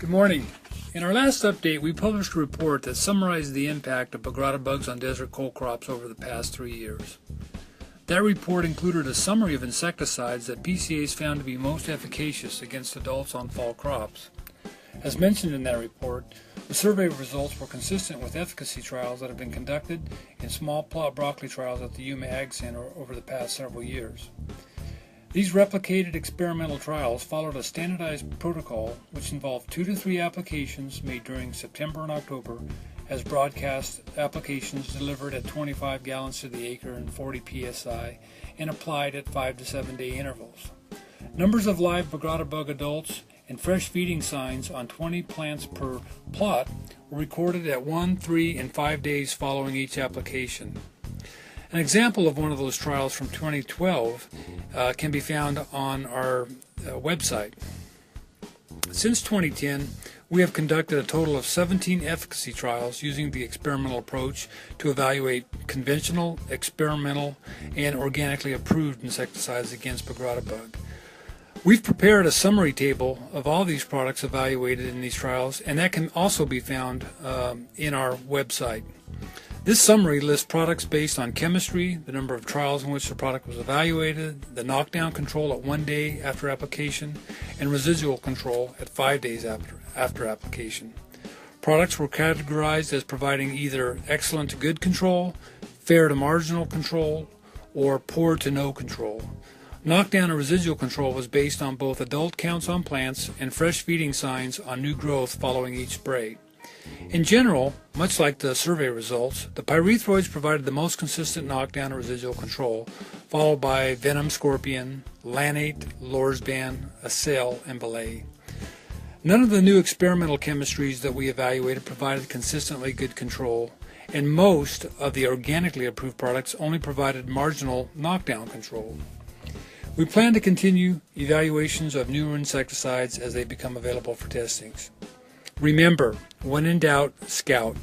Good morning. In our last update, we published a report that summarized the impact of Bagrada bugs on desert coal crops over the past 3 years. That report included a summary of insecticides that PCAs found to be most efficacious against adults on fall crops. As mentioned in that report, the survey results were consistent with efficacy trials that have been conducted in small plot broccoli trials at the Yuma Ag Center over the past several years. These replicated experimental trials followed a standardized protocol which involved 2 to 3 applications made during September and October as broadcast applications delivered at 25 gallons to the acre and 40 psi and applied at 5 to 7 day intervals. Numbers of live Bagrada bug adults and fresh feeding signs on 20 plants per plot were recorded at 1, 3, and 5 days following each application. An example of one of those trials from 2012 can be found on our website. Since 2010, we have conducted a total of 17 efficacy trials using the experimental approach to evaluate conventional, experimental, and organically approved insecticides against Bagrada bug. We've prepared a summary table of all these products evaluated in these trials, and that can also be found in our website. This summary lists products based on chemistry, the number of trials in which the product was evaluated, the knockdown control at 1 day after application, and residual control at 5 days after application. Products were categorized as providing either excellent to good control, fair to marginal control, or poor to no control. Knockdown and residual control was based on both adult counts on plants and fresh feeding signs on new growth following each spray. In general, much like the survey results, the pyrethroids provided the most consistent knockdown and residual control, followed by venom scorpion, lanate, lorsban, acel, and belay. None of the new experimental chemistries that we evaluated provided consistently good control, and most of the organically approved products only provided marginal knockdown control. We plan to continue evaluations of newer insecticides as they become available for testings. Remember, when in doubt, scout.